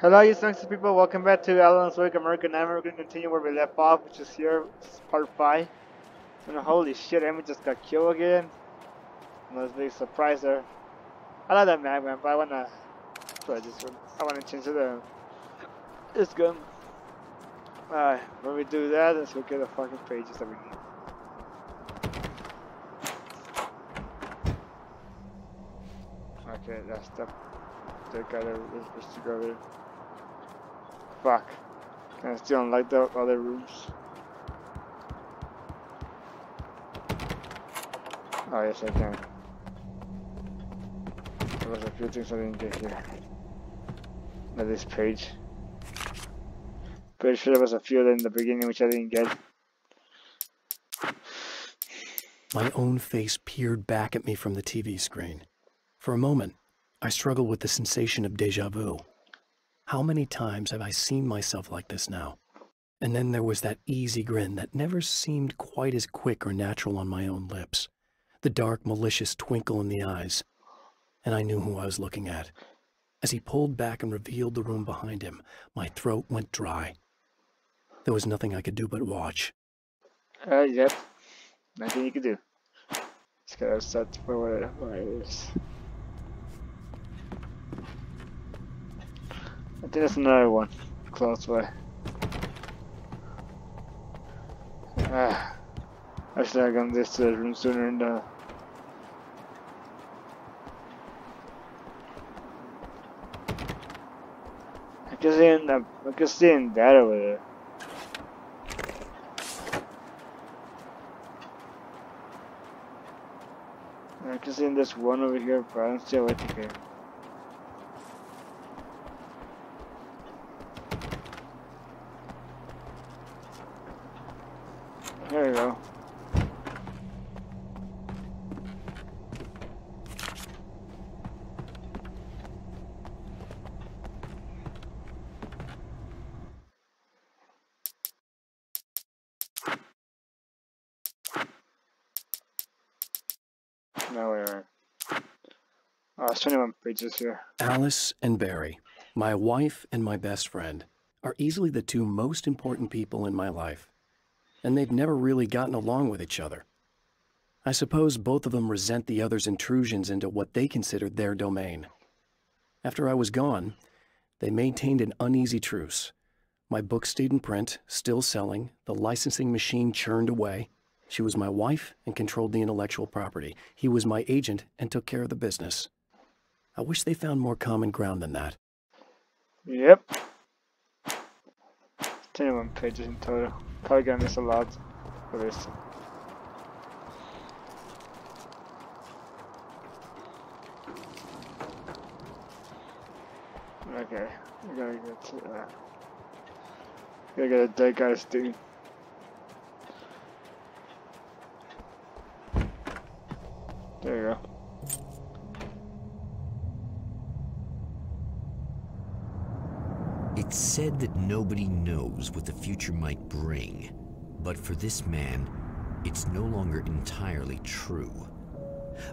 Hello, you thanks people. Welcome back to Alan's Work American Nightmare. We're gonna continue where we left off, which is here. This is part 5. And holy shit, Amy just got killed again. And I was very surprised there. I like that magman, but I wanna try this one. I wanna change this gun. Alright, when we do that, let's go get the fucking pages that we need. Okay, that's the guy that was supposed to go there. Fuck. Can I still unlock the other rooms? Oh yes I can. There was a few things I didn't get here. Not this page. Pretty sure there was a few in the beginning which I didn't get. My own face peered back at me from the TV screen. For a moment, I struggled with the sensation of déjà vu. How many times have I seen myself like this now? And then there was that easy grin that never seemed quite as quick or natural on my own lips. The dark, malicious twinkle in the eyes. And I knew who I was looking at. As he pulled back and revealed the room behind him, my throat went dry. There was nothing I could do but watch. Yep. Nothing you can do. Just gotta set for what it is. I think there's another one close by. I should have gone this room sooner and I can see in that over there. I can see in this one over here, but I don't see a way to get. There you go. Now we're it's 21 pages here. Alice and Barry, my wife and my best friend, are easily the two most important people in my life. And they've never really gotten along with each other. I suppose both of them resent the other's intrusions into what they considered their domain. After I was gone, they maintained an uneasy truce. My book stayed in print, still selling, the licensing machine churned away. She was my wife and controlled the intellectual property. He was my agent and took care of the business. I wish they found more common ground than that. Yep. 21 pages in total. Probably gonna miss a lot for this. Okay, we gotta get a dead guy's thing. There you go. It's said that nobody knows what the future might bring, but for this man, it's no longer entirely true.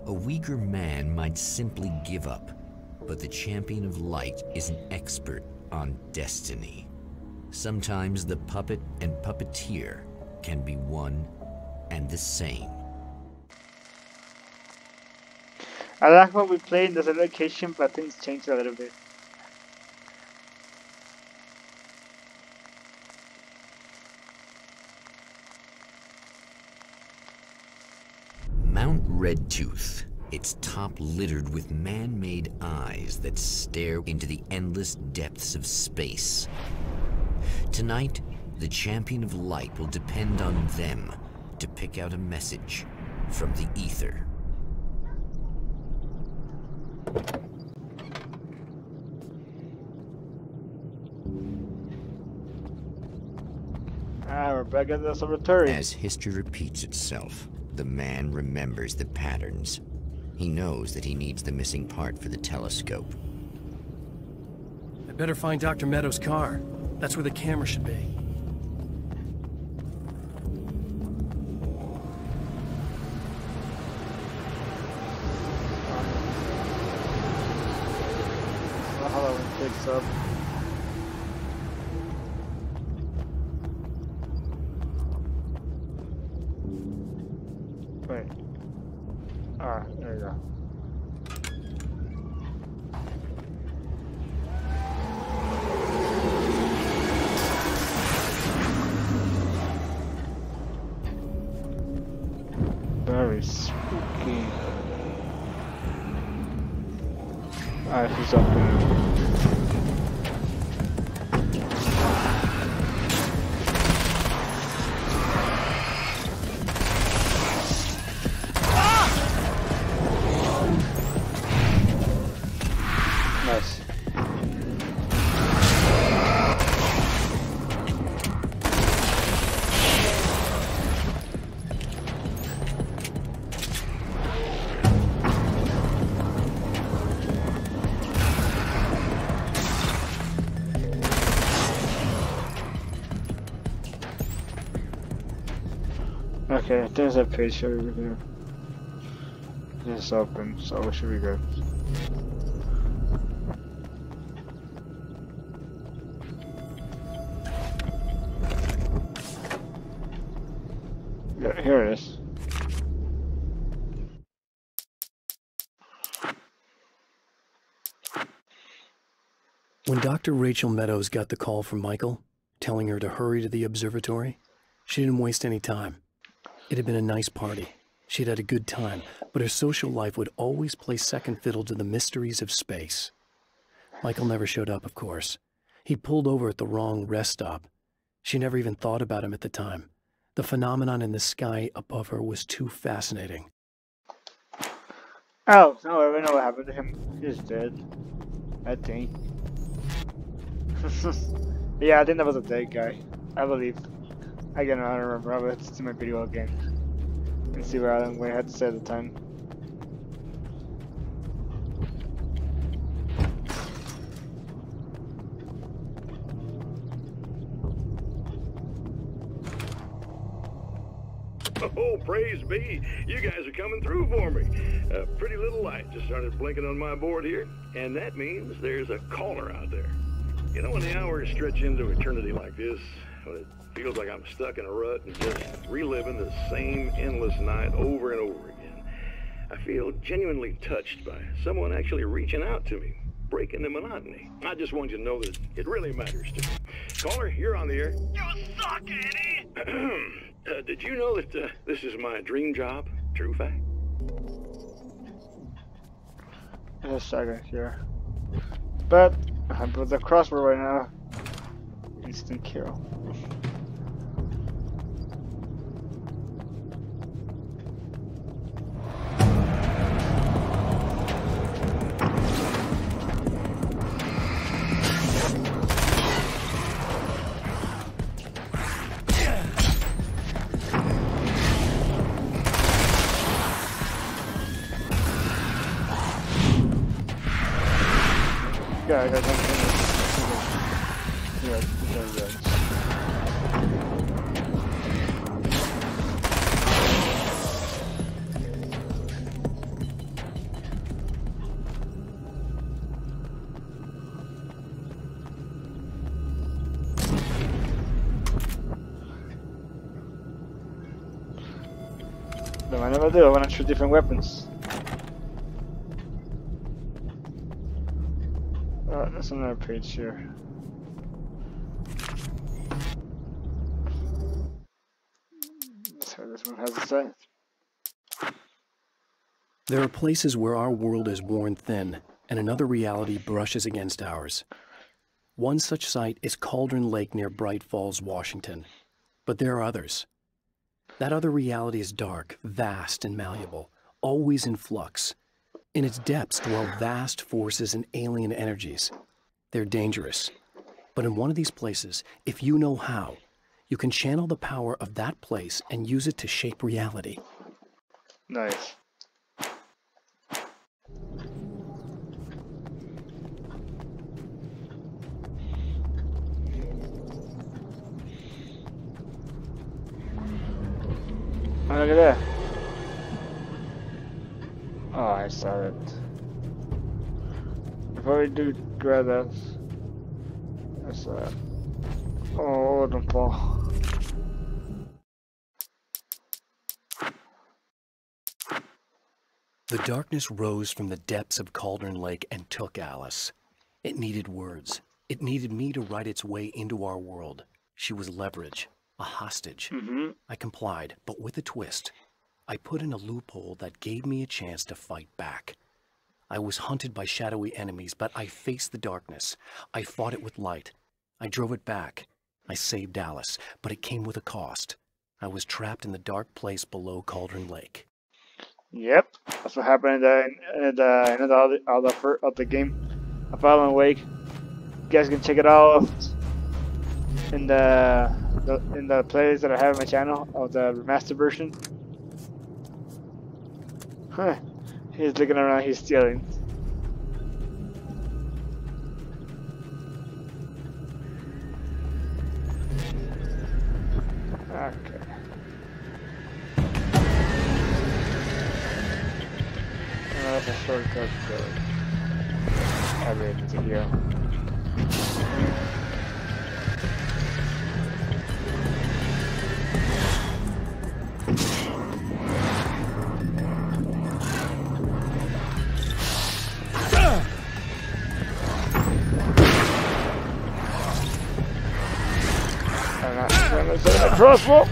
A weaker man might simply give up, but the champion of light is an expert on destiny. Sometimes the puppet and puppeteer can be one and the same. I like what we played in this location, but things changed a little bit. Mount Redtooth, its top littered with man-made eyes that stare into the endless depths of space. Tonight, the champion of light will depend on them to pick out a message from the ether. We're back at the observatory. As history repeats itself, the man remembers the patterns. He knows that he needs the missing part for the telescope. I better find Dr. Meadows' car. That's where the camera should be. Halloween picks up. very spooky. Alright, he's up there. Nice. Okay, there's a page over there. It's open, so we should be good. Yeah, here it is. When Dr. Rachel Meadows got the call from Michael, telling her to hurry to the observatory, she didn't waste any time. It had been a nice party. She'd had a good time, but her social life would always play second fiddle to the mysteries of space. Michael never showed up, of course. He pulled over at the wrong rest stop. She never even thought about him at the time. The phenomenon in the sky above her was too fascinating. Oh, no, I know what happened to him. He's dead. I think. Yeah, I think that was a dead guy. I believe. Again, I don't remember. I will see my video again and see what Alan Wayne had to say at the time. Oh, praise be. You guys are coming through for me. A pretty little light just started blinking on my board here, and that means there's a caller out there. You know, when the hours stretch into eternity like this, when it feels like I'm stuck in a rut and just reliving the same endless night over and over again, I feel genuinely touched by someone actually reaching out to me, breaking the monotony. I just want you to know that it really matters to me. Caller, you're on the air. You suck, Eddie! Did you know that this is my dream job? True fact? There's a saga here. But I'm with the crossbow right now. Instant kill. Yeah, I got no, I never do. I want to shoot different weapons. There's another page here. So this one has a site. There are places where our world is worn thin, and another reality brushes against ours. One such site is Cauldron Lake near Bright Falls, Washington. But there are others. That other reality is dark, vast, and malleable, always in flux. In its depths dwell vast forces and alien energies. They're dangerous. But in one of these places, if you know how, you can channel the power of that place and use it to shape reality. Nice. Oh, look at that. Oh, I saw it. Before we do grab that, I saw it. Oh, don't fall. The darkness rose from the depths of Cauldron Lake and took Alice. It needed words. It needed me to write its way into our world. She was leverage, a hostage. I complied, but with a twist. I put in a loophole that gave me a chance to fight back. I was hunted by shadowy enemies, but I faced the darkness. I fought it with light. I drove it back. I saved Alice, but it came with a cost. I was trapped in the dark place below Cauldron Lake. Yep, that's what happened in the end of the game of Alan Wake. You guys can check it out in the playlist that I have on my channel of the remastered version. Huh? He's looking around. He's stealing. Okay. That's a shortcut code. Everything to here. I'm gonna set a crossbow.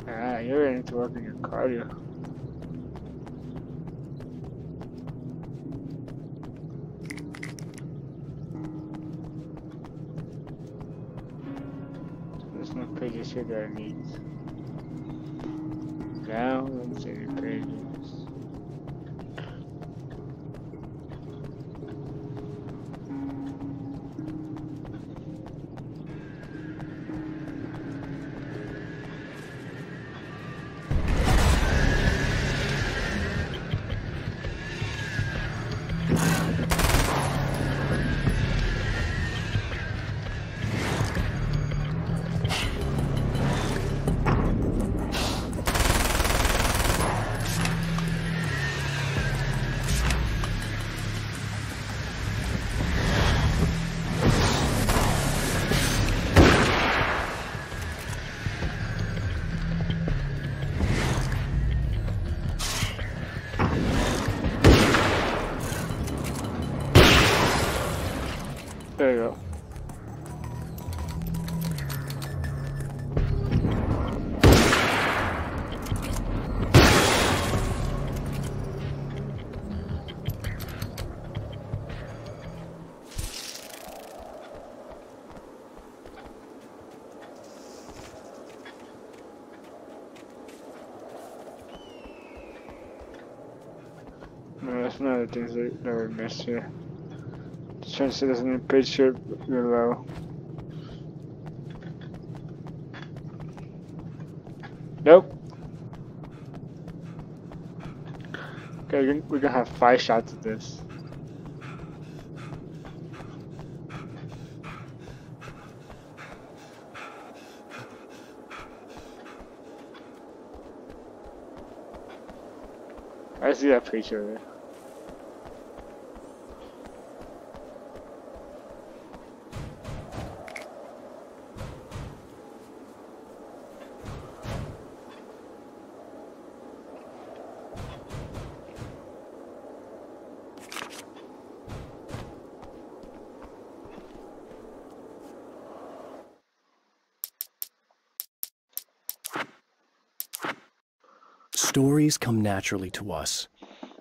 Ah, you're ready to work on your cardio. There's no pages here that I need. Down, let's see the pages. There you go. No, that's one of the things that we missed here. Just trying to see there's any picture below. Nope. Okay, we're gonna have 5 shots at this. I see that picture there. Stories come naturally to us.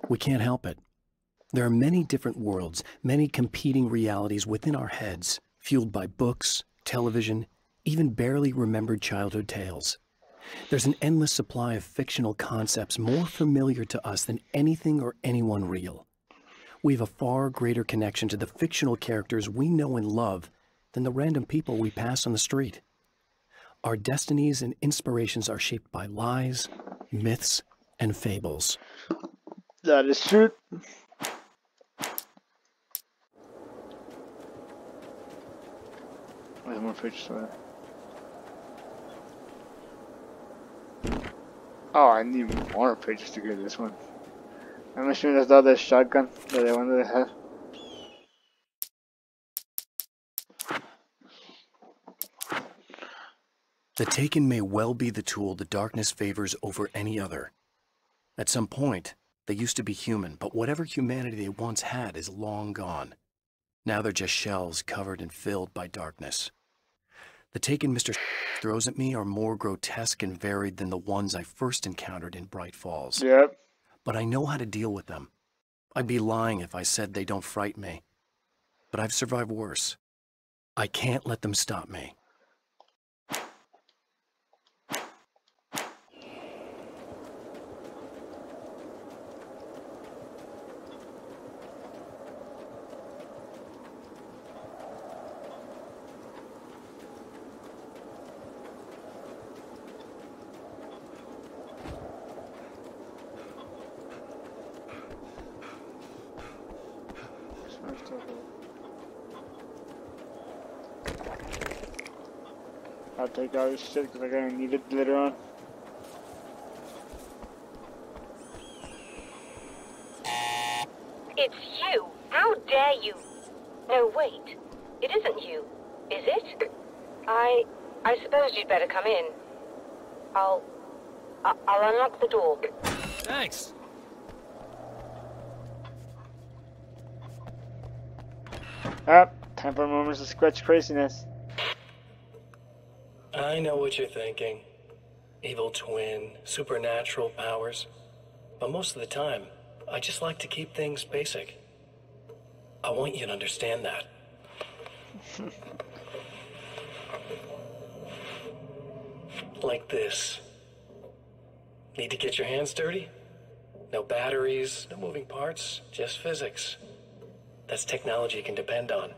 We can't help it. There are many different worlds, many competing realities within our heads, fueled by books, television, even barely remembered childhood tales. There's an endless supply of fictional concepts more familiar to us than anything or anyone real. We have a far greater connection to the fictional characters we know and love than the random people we pass on the street. Our destinies and inspirations are shaped by lies, myths, and fables. That is true. There's more pictures of that. Oh, I need more pictures to get this one. I'm assuming that's the other shotgun that I wanted to have. The Taken may well be the tool the darkness favors over any other. At some point, they used to be human, but whatever humanity they once had is long gone. Now they're just shells covered and filled by darkness. The Taken Mr. throws at me are more grotesque and varied than the ones I first encountered in Bright Falls. Yep. But I know how to deal with them. I'd be lying if I said they don't frighten me. But I've survived worse. I can't let them stop me. I'll take all this shit because I'm gonna need it later on. It's you! How dare you! No, wait. It isn't you. Is it? I suppose you'd better come in. I'll unlock the door. Thanks. Time for moments of sketch craziness. I know what you're thinking. Evil twin, supernatural powers. But most of the time, I just like to keep things basic. I want you to understand that. Like this. Need to get your hands dirty? No batteries, no moving parts, just physics. That's technology you can depend on.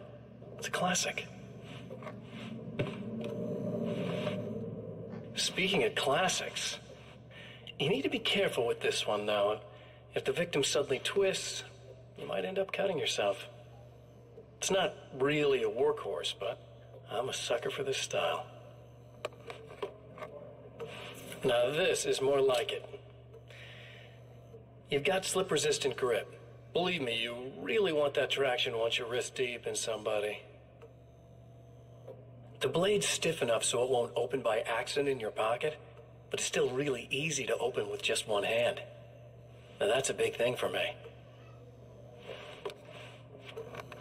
It's a classic. Speaking of classics, you need to be careful with this one, though. If the victim suddenly twists, you might end up cutting yourself. It's not really a workhorse, but I'm a sucker for this style. Now this is more like it. You've got slip-resistant grip. Believe me, you really want that traction once you're wrist deep in somebody. The blade's stiff enough so it won't open by accident in your pocket, but it's still really easy to open with just one hand. Now that's a big thing for me.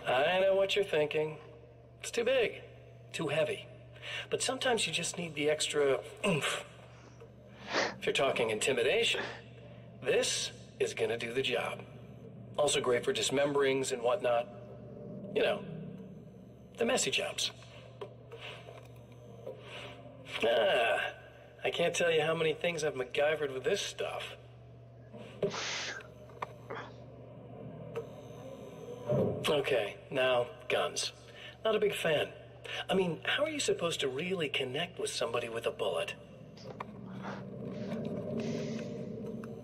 I know what you're thinking. It's too big, too heavy. But sometimes you just need the extra oomph. If you're talking intimidation, this is gonna do the job. Also great for dismemberings and whatnot. You know, the messy jobs. I can't tell you how many things I've MacGyvered with this stuff. Okay, now, guns. Not a big fan. I mean, how are you supposed to really connect with somebody with a bullet?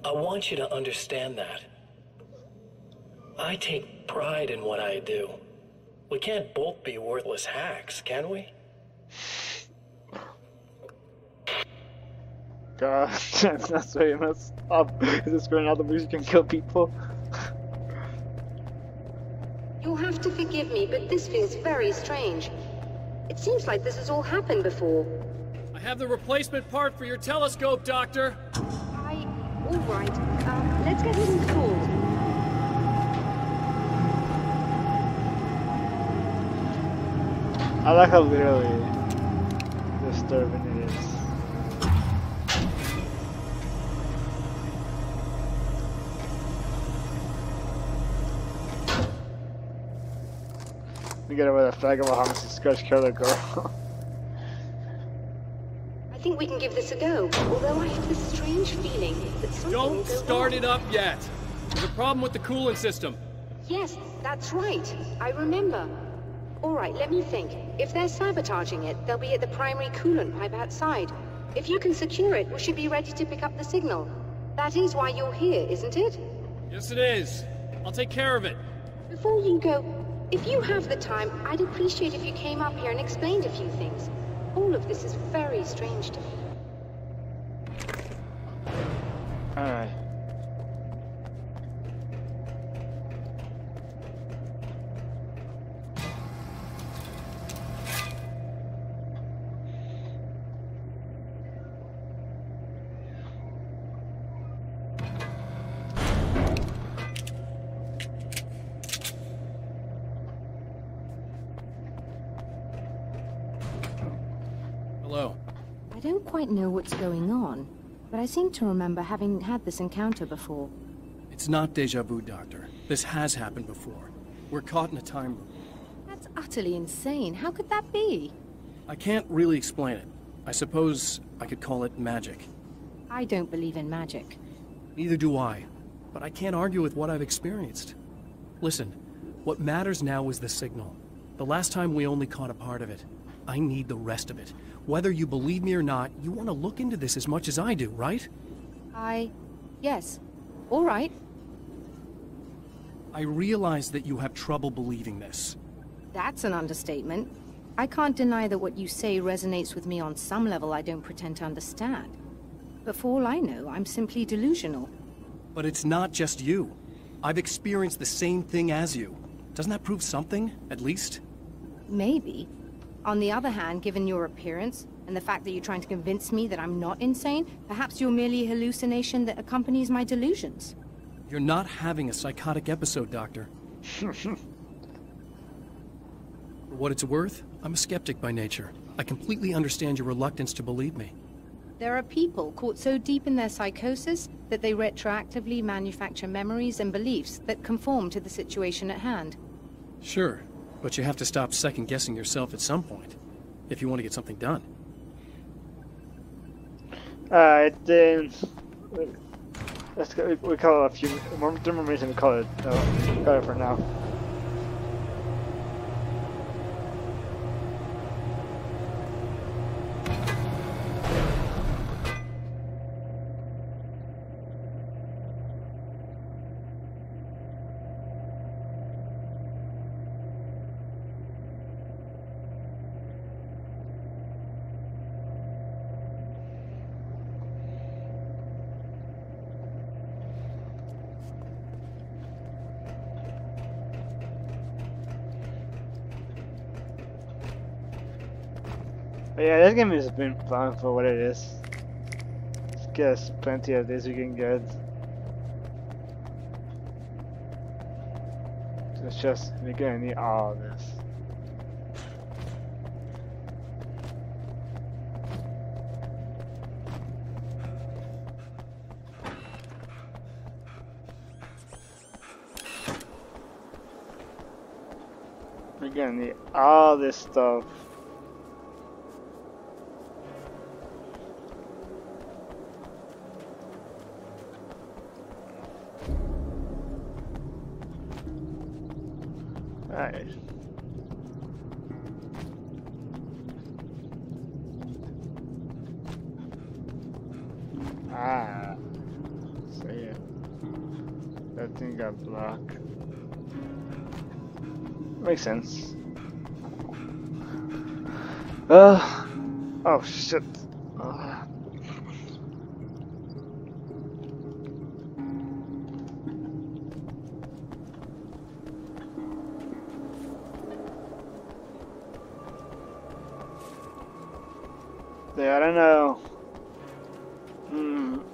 I want you to understand that. I take pride in what I do. We can't both be worthless hacks, can we? God, that's very messed up. Is this going out the boost can kill people? You'll have to forgive me, but this feels very strange. It seems like this has all happened before. I have the replacement part for your telescope, Doctor. All right. Let's get it installed. I like how literally disturbing it is. We get away with a flag of a homicide scratch kill the girl. I think we can give this a go, although I have this strange feeling that something Don't will go start wrong. it up yet. There's a problem with the coolant system. Yes, that's right. I remember. Alright, let me think. If they're sabotaging it, they'll be at the primary coolant pipe outside. If you can secure it, we should be ready to pick up the signal. That is why you're here, isn't it? Yes, it is. I'll take care of it. Before you go, if you have the time, I'd appreciate if you came up here and explained a few things. All of this is very strange to me. Alright. Hello. I don't quite know what's going on, but I seem to remember having had this encounter before. It's not deja vu, Doctor. This has happened before. We're caught in a time loop. That's utterly insane. How could that be? I can't really explain it. I suppose I could call it magic. I don't believe in magic. Neither do I, but I can't argue with what I've experienced. Listen, what matters now is the signal. The last time we only caught a part of it. I need the rest of it. Whether you believe me or not, you want to look into this as much as I do, right? Yes. All right. I realize that you have trouble believing this. That's an understatement. I can't deny that what you say resonates with me on some level I don't pretend to understand. But for all I know, I'm simply delusional. But it's not just you. I've experienced the same thing as you. Doesn't that prove something, at least? Maybe. On the other hand, given your appearance, and the fact that you're trying to convince me that I'm not insane, perhaps you're merely a hallucination that accompanies my delusions. You're not having a psychotic episode, Doctor. For what it's worth, I'm a skeptic by nature. I completely understand your reluctance to believe me. There are people caught so deep in their psychosis that they retroactively manufacture memories and beliefs that conform to the situation at hand. Sure, but you have to stop second-guessing yourself at some point, if you want to get something done. Alright, then... Let's go, we call it a few more minutes and we call it for now. But yeah, this game has been fun for what it is. Let's get us plenty of this we can get. It's just, we're gonna need all of this. We're gonna need all this stuff. Alright. Ah. So yeah. That thing got blocked. Makes sense. Oh shit. Yeah, I don't know.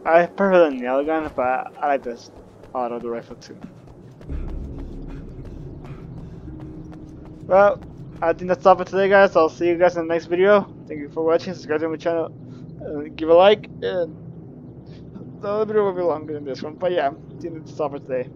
I prefer the nail gun, but I like this auto rifle too. Well, I think that's all for today, guys. I'll see you guys in the next video. Thank you for watching. Subscribe to my channel, give a like, and the other video will be longer than this one. But yeah, I think that's all for today.